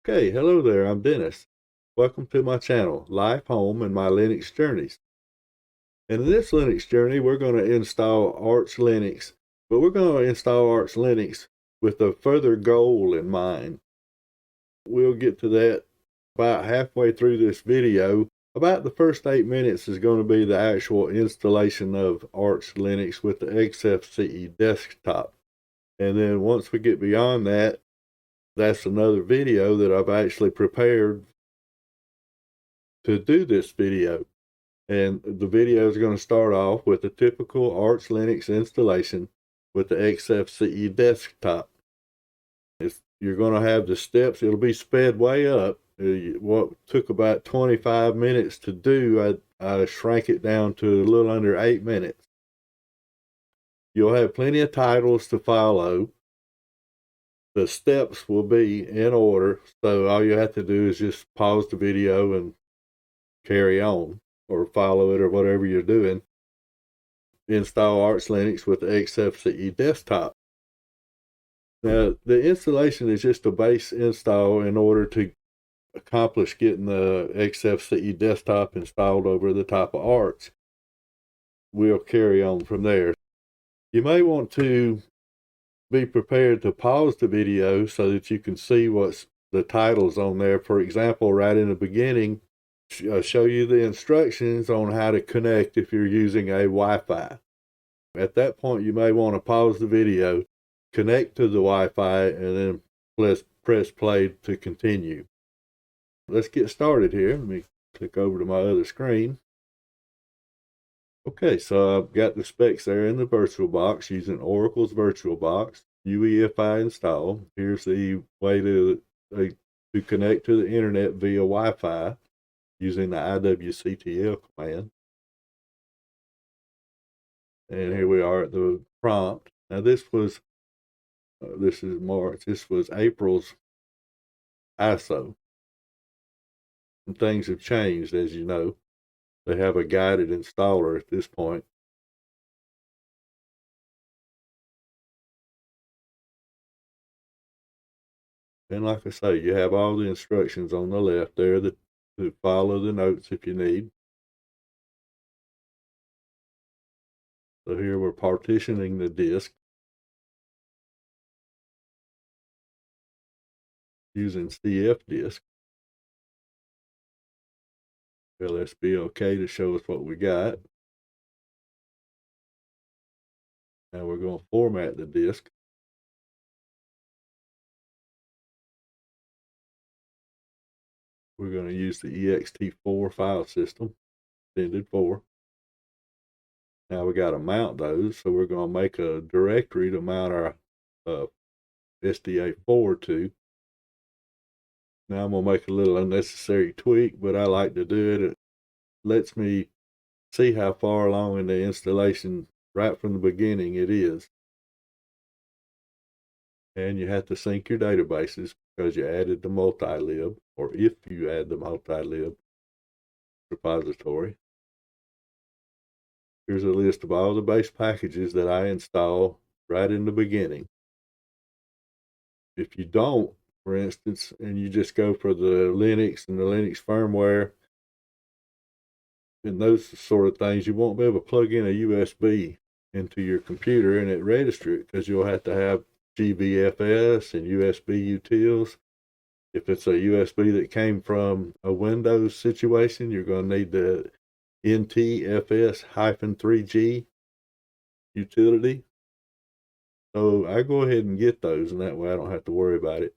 Okay, hello there, I'm Dennis. Welcome to my channel, Life, Home, and My Linux Journeys. And in this Linux journey, we're going to install Arch Linux, but we're going to install Arch Linux with a further goal in mind. We'll get to that about halfway through this video. About the first 8 minutes is going to be the actual installation of Arch Linux with the Xfce desktop. And then once we get beyond that, that's another video that I've actually prepared to do this video. And the video is going to start off with a typical Arch Linux installation with the Xfce desktop. You're going to have the steps. It'll be sped way up. What took about 25 minutes to do, I shrank it down to a little under 8 minutes. You'll have plenty of titles to follow. The steps will be in order, so all you have to do is just pause the video and carry on, or follow it, or whatever you're doing. Install Arch Linux with the Xfce desktop. Now, the installation is just a base install in order to accomplish getting the Xfce desktop installed over the top of Arch. We'll carry on from there. You may want to be prepared to pause the video so that you can see what's the titles on there. For example, right in the beginning, show you the instructions on how to connect if you're using a Wi-Fi. At that point, you may want to pause the video, connect to the Wi-Fi, and then press play to continue. Let's get started here. Let me click over to my other screen. Okay, so I've got the specs there in the VirtualBox using Oracle's VirtualBox, UEFI install. Here's the way to connect to the internet via Wi-Fi using the IWCTL command. And here we are at the prompt. Now this is March. This was April's ISO. And things have changed, as you know. They have a guided installer at this point. And like I say, you have all the instructions on the left there to follow the notes if you need. So here we're partitioning the disk using cfdisk. LSBOK to show us what we got. Now we're going to format the disk. We're going to use the ext4 file system, extended 4. Now we got to mount those, so we're going to make a directory to mount our SDA4 to. Now I'm going to make a little unnecessary tweak, but I like to do it. It lets me see how far along in the installation right from the beginning it is. And you have to sync your databases because you added the multi-lib, or if you add the multi-lib repository. Here's a list of all the base packages that I install right in the beginning. If you don't, for instance, and you just go for the Linux and the Linux firmware and those sort of things, you won't be able to plug in a USB into your computer and it register it, because you'll have to have GBFS and USB utils. If it's a USB that came from a Windows situation, you're going to need the NTFS-3G utility. So I go ahead and get those, and that way I don't have to worry about it.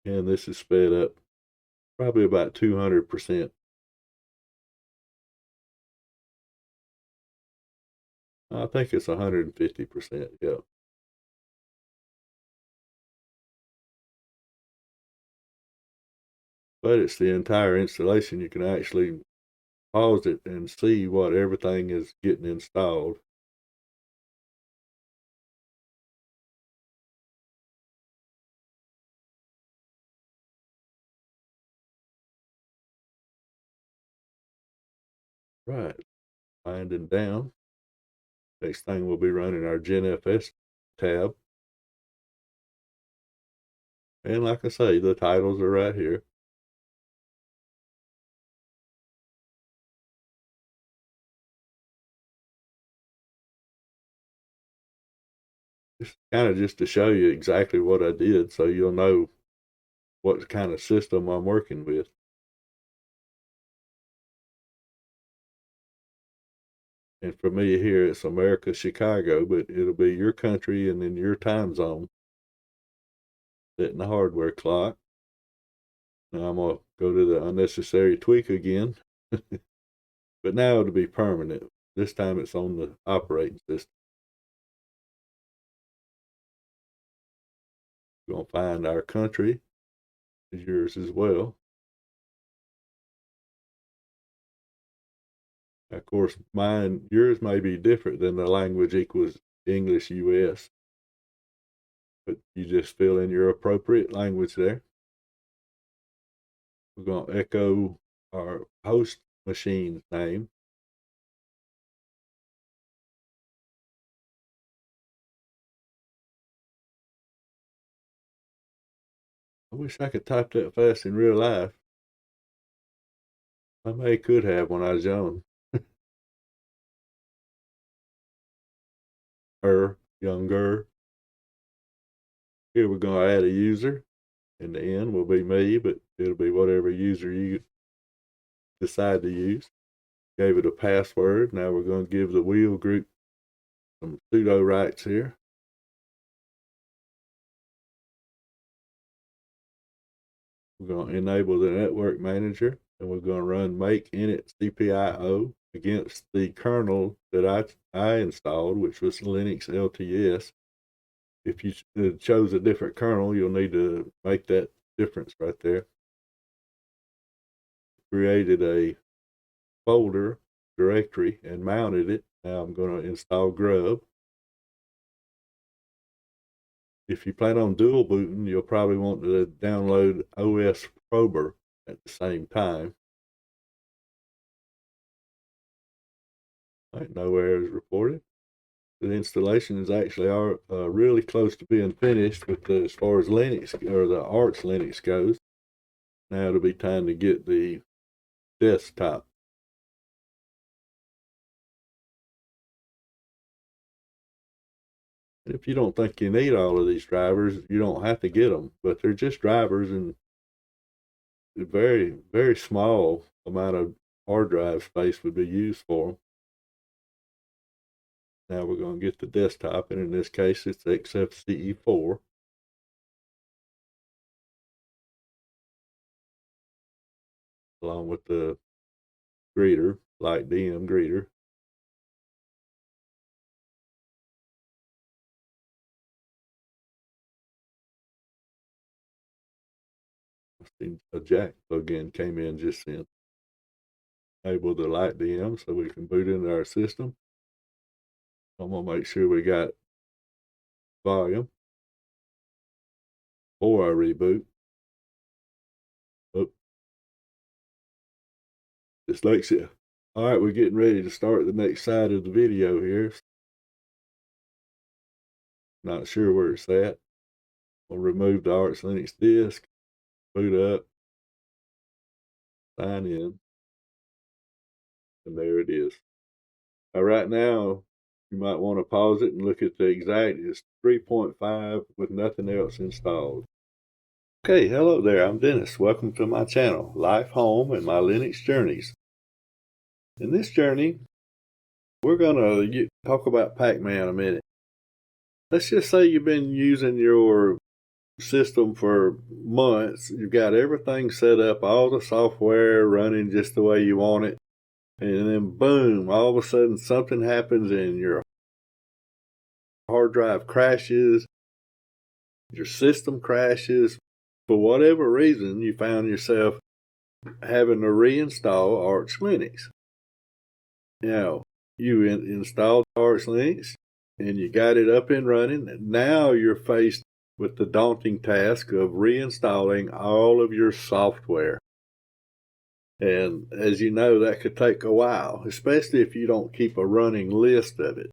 And this is sped up probably about 200%. I think it's 150%, yeah. But it's the entire installation. You can actually pause it and see what everything is getting installed. Right, winding down. Next thing we'll be running our GenFS tab. And like I say, the titles are right here. It's kind of just to show you exactly what I did so you'll know what kind of system I'm working with. And for me here, it's America, Chicago, but it'll be your country and in your time zone. Setting the hardware clock. Now I'm going to go to the unnecessary tweak again. But now it'll be permanent. This time it's on the operating system. We're going to find our country. Is yours as well. Of course, yours may be different than the language equals English US, but you just fill in your appropriate language there. We're going to echo our host machine's name. I wish I could type that fast in real life. I may could have when I was young. Younger. Here we're going to add a user. And the end will be me, but it'll be whatever user you decide to use. Gave it a password. Now we're going to give the wheel group some sudo rights here. We're going to enable the network manager, and we're going to run make init cpio against the kernel that I installed, which was Linux LTS. If you chose a different kernel, you'll need to make that difference right there. Created a folder directory and mounted it. Now I'm going to install grub. If you plan on dual booting, you'll probably want to download OS Prober at the same time. Right, no errors reported. The installation is actually really close to being finished with as far as Linux or the Arch Linux goes. Now it'll be time to get the desktop. And if you don't think you need all of these drivers, you don't have to get them, but they're just drivers, and a very, very small amount of hard drive space would be used for them. Now we're going to get the desktop, and in this case, it's XFCE4. Along with the greeter, like DM greeter. A jack plugin came in just then. Enable the light DM so we can boot into our system. I'm going to make sure we got volume before I reboot. Oh, dyslexia. All right, we're getting ready to start the next side of the video here. Not sure where it's at. We'll remove the Arch Linux disk, boot up, sign in, and there it is. Now, right now, you might want to pause it and look at the exact. It's 3.5 with nothing else installed. Okay, hello there. I'm Dennis. Welcome to my channel, Life, Home, and My Linux Journeys. In this journey, we're going to talk about Pacman a minute. Let's just say you've been using your system for months. You've got everything set up, all the software running just the way you want it. And then boom, all of a sudden something happens and your hard drive crashes, your system crashes. For whatever reason, you found yourself having to reinstall Arch Linux. Now, you installed Arch Linux and you got it up and running. Now you're faced with the daunting task of reinstalling all of your software. And as you know, that could take a while, especially if you don't keep a running list of it.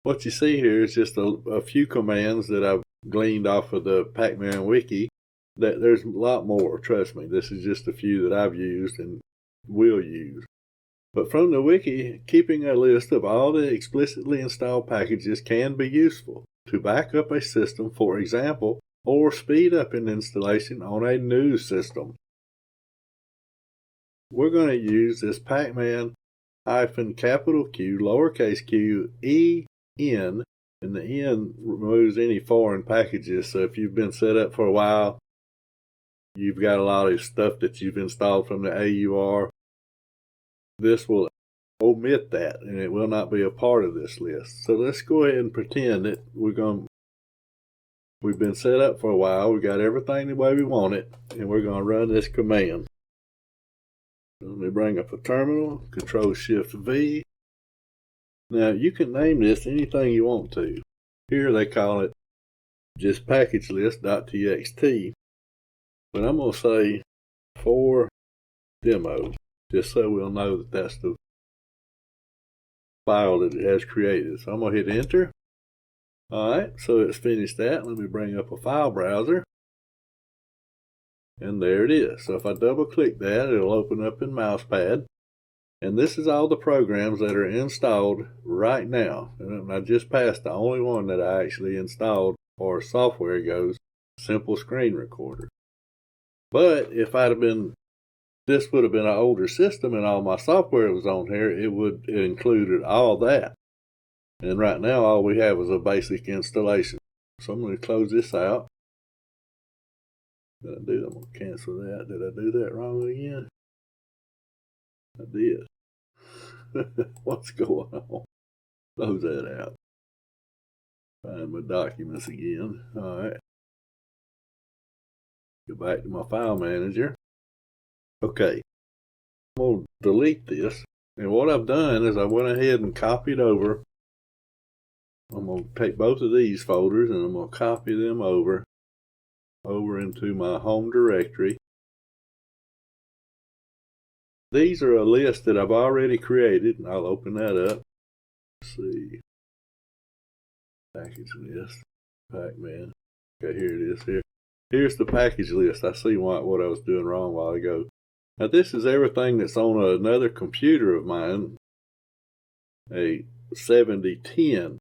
What you see here is just a few commands that I've gleaned off of the Pacman wiki. That there's a lot more, trust me. This is just a few that I've used and will use. But from the wiki, keeping a list of all the explicitly installed packages can be useful to back up a system, for example, or speed up an installation on a new system. We're going to use this Pacman -capital Q, lowercase q, en, and the en removes any foreign packages. So if you've been set up for a while, you've got a lot of stuff that you've installed from the AUR, this will omit that and it will not be a part of this list. So let's go ahead and pretend that we've been set up for a while, we got everything the way we want it, and we're going to run this command. Let me bring up a terminal, Control-Shift-V. Now you can name this anything you want to. Here they call it just pkglist.txt, but I'm going to say for demo, just so we'll know that that's the file that it has created. So I'm going to hit enter. Alright, so it's finished that. Let me bring up a file browser. And there it is. So if I double click that, it'll open up in Mousepad. And this is all the programs that are installed right now. And I just passed the only one that I actually installed, or software goes, Simple Screen Recorder. But if this would have been an older system and all my software was on here, it would have included all that. And right now all we have is a basic installation. So I'm going to close this out. I'm going to cancel that. Did I do that wrong again? I did. What's going on? Close that out. Find my documents again. Alright. Go back to my file manager. Okay. I'm going to delete this. And what I've done is I went ahead and copied over. I'm going to take both of these folders and I'm going to copy them over into my home directory. These are a list that I've already created, and I'll open that up. Let's see. Package list. Pacman. Okay, here it is here. Here's the package list. I see what I was doing wrong a while ago. Now this is everything that's on another computer of mine, a 7010.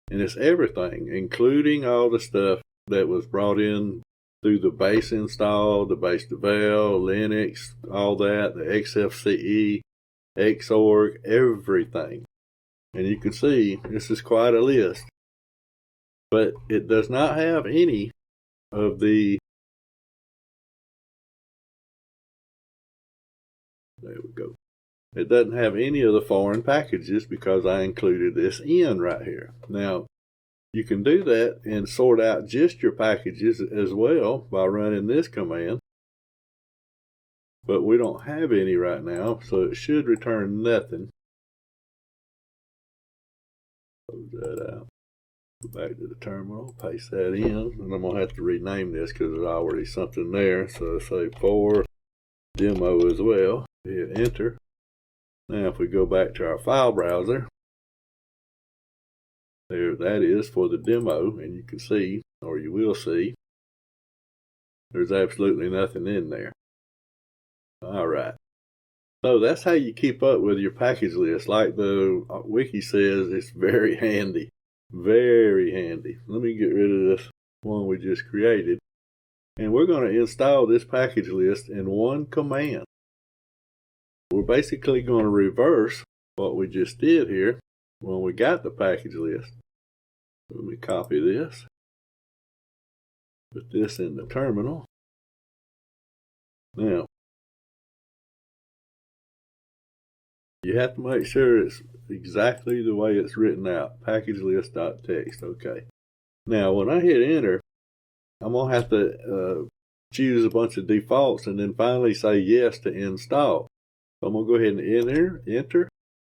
And it's everything, including all the stuff that was brought in through the base install, the base devel, Linux, all that, the XFCE, Xorg, everything. And you can see this is quite a list. But it does not have any of the, there we go. It doesn't have any of the foreign packages because I included this in right here. Now, you can do that and sort out just your packages as well by running this command. But we don't have any right now, so it should return nothing. Close that out. Go back to the terminal, paste that in, and I'm going to have to rename this because there's already something there. So say for demo as well. Hit enter. Now if we go back to our file browser, there that is for the demo, and you can see, or you will see, there's absolutely nothing in there. Alright, so that's how you keep up with your package list. Like the wiki says, it's very handy. Very handy. Let me get rid of this one we just created. And we're going to install this package list in one command. We're basically going to reverse what we just did here when we got the package list. Let me copy this. Put this in the terminal. Now, you have to make sure it's exactly the way it's written out. Pkglist.txt. Okay. Now, when I hit enter, I'm going to have to choose a bunch of defaults and then finally say yes to install. So I'm going to go ahead and enter.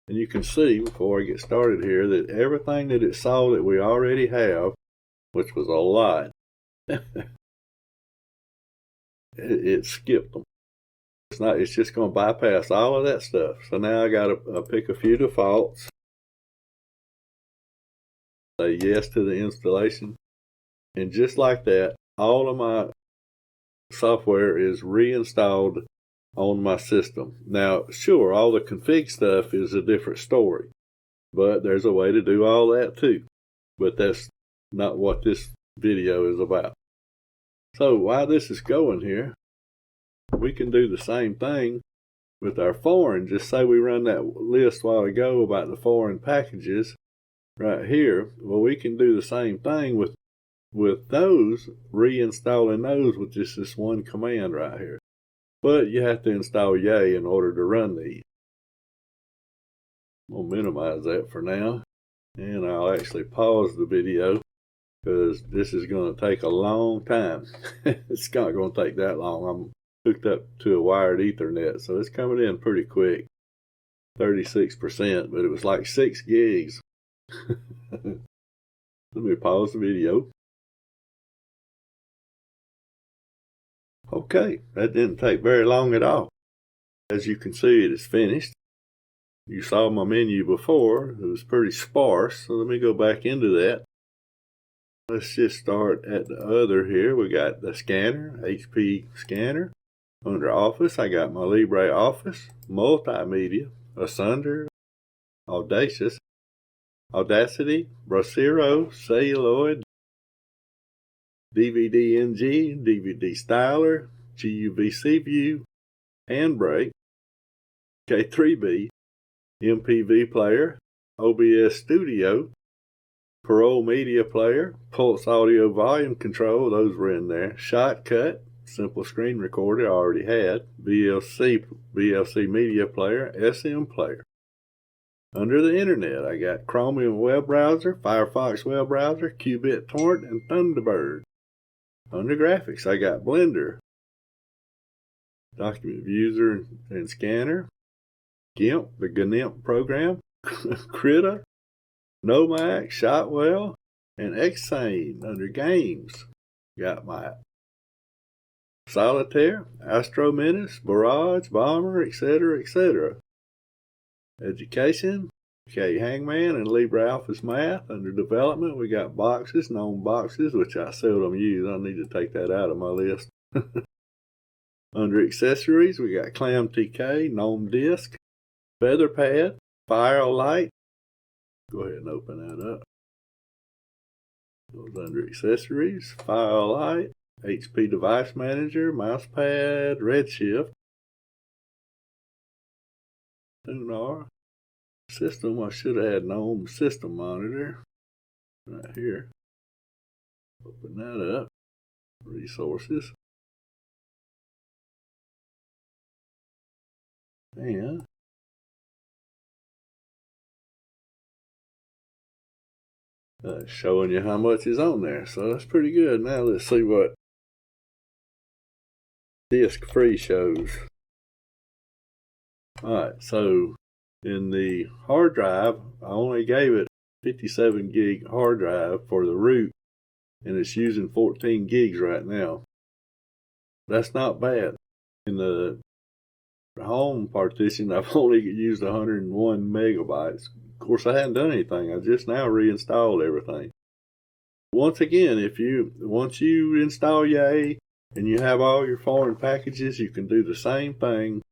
And you can see, before I get started here, that everything that it saw that we already have, which was a lot, it skipped them. It's just going to bypass all of that stuff. So now I got to pick a few defaults. Say yes to the installation. And just like that, all of my software is reinstalled on my system. Now, sure, all the config stuff is a different story, but there's a way to do all that too. But that's not what this video is about. So while this is going here, we can do the same thing with our foreign. Just say we run that list a while ago about the foreign packages right here. Well, we can do the same thing with those, reinstalling those with just this one command right here. But you have to install Yay in order to run these. I'm going to minimize that for now. And I'll actually pause the video because this is going to take a long time. It's not going to take that long. I'm hooked up to a wired Ethernet, so it's coming in pretty quick. 36%, but it was like 6 gigs. Let me pause the video. Okay, that didn't take very long at all. As you can see, it is finished. You saw my menu before. It was pretty sparse, so let me go back into that. Let's just start at the other here. We got the scanner, HP scanner. Under Office, I got my LibreOffice, Multimedia, Asunder, Audacious, Audacity, Brasero, Celluloid, DVD-NG, DVD Styler, GUVC View, Handbrake, K3B, MPV Player, OBS Studio, Parole Media Player, Pulse Audio Volume Control, those were in there, Shotcut, Simple Screen Recorder I already had, VLC Media Player, SM Player. Under the Internet, I got Chromium Web Browser, Firefox Web Browser, Qqdtt Torrent, and Thunderbird. Under Graphics, I got Blender, Document Viewer and Scanner, GIMP, the GNIMP program, Qqdtt, Nomac, Shotwell, and Xane. Under Games, got my Solitaire, Astro Menace, Barrage, Bomber, etc., etc. Education, okay, Hangman and LibreOffice Math. Under Development, we got Boxes, Gnome Boxes, which I seldom use. I need to take that out of my list. Under Accessories, we got ClamTK, Gnome Disk, Featherpad, Firelight. Go ahead and open that up. Goes under Accessories, Firelight, HP Device Manager, Mousepad, Redshift, Tunar, System. I should have had GNOME System Monitor right here. Open that up. Resources. And showing you how much is on there. So that's pretty good. Now let's see what disk free shows. Alright, so in the hard drive, I only gave it 57 gig hard drive for the root, and it's using 14 gigs right now. That's not bad. In the home partition, I've only used 101 megabytes. Of course, I hadn't done anything. I just now reinstalled everything. Once again, once you install Yay and you have all your foreign packages, you can do the same thing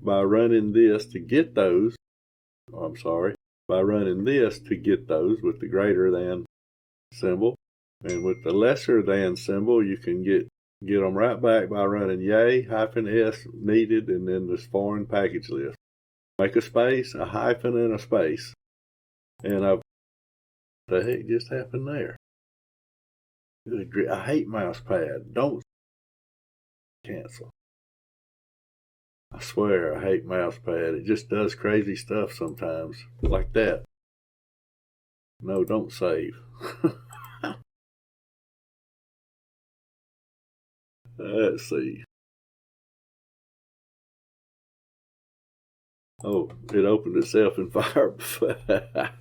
by running this to get those. By running this to get those with the greater than symbol. And with the lesser than symbol, you can get them right back by running Yay -S needed and then this foreign package list. Make a space, a hyphen, and a space. And what the heck just happened there? I hate Mousepad. Don't cancel. I swear I hate Mousepad. It just does crazy stuff sometimes. Like that. No, don't save. Let's see. Oh, it opened itself in Firefox.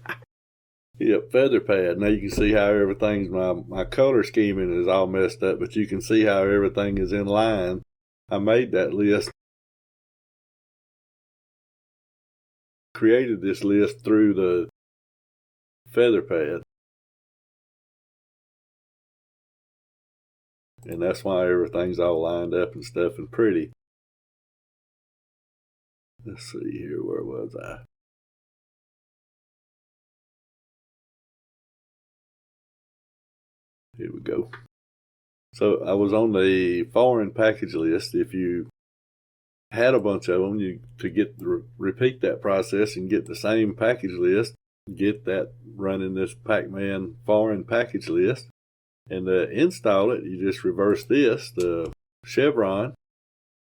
Yep, Featherpad. Now you can see how everything's, my color scheming is all messed up, but you can see how everything is in line. I made that list created this list through the Featherpad. And that's why everything's all lined up and stuff and pretty. Let's see here, where was I? Here we go. So I was on the foreign package list. If you had a bunch of them, repeat that process and get the same package list, get that running this Pacman foreign package list, and install it. You just reverse this, the chevron,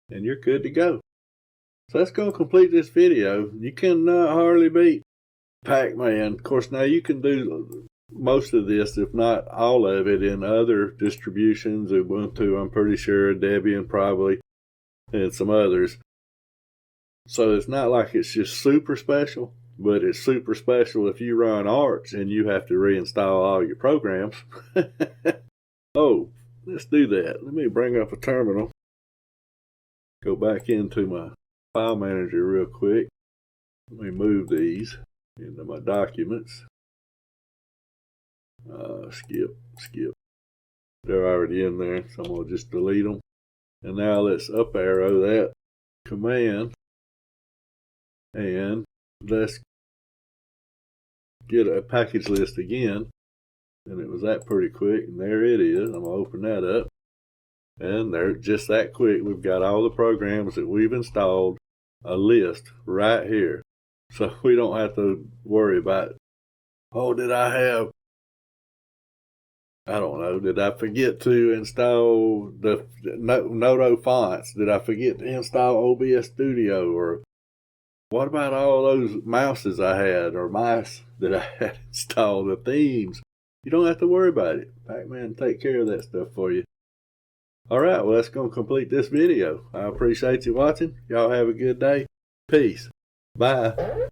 and you're good to go. So that's going to complete this video. You cannot hardly beat Pacman. Of course, now you can do most of this, if not all of it, in other distributions. Ubuntu, I'm pretty sure, Debian probably, and some others. So it's not like it's just super special, but it's super special if you run Arch and you have to reinstall all your programs. Oh, let's do that. Let me bring up a terminal. Go back into my file manager real quick. Let me move these into my documents. Skip. They're already in there, so I'm going to just delete them. And now let's up arrow that command. And let's get a package list again. And it was that pretty quick. And there it is. I'm going to open that up. And they're just that quick. We've got all the programs that we've installed, a list right here. So we don't have to worry about, oh, did I forget to install the Noto fonts? Did I forget to install OBS Studio? Or what about all those mouses I had, or mice that I had installed, the themes? You don't have to worry about it. Pacman take care of that stuff for you. Alright, well, that's going to complete this video. I appreciate you watching. Y'all have a good day. Peace. Bye.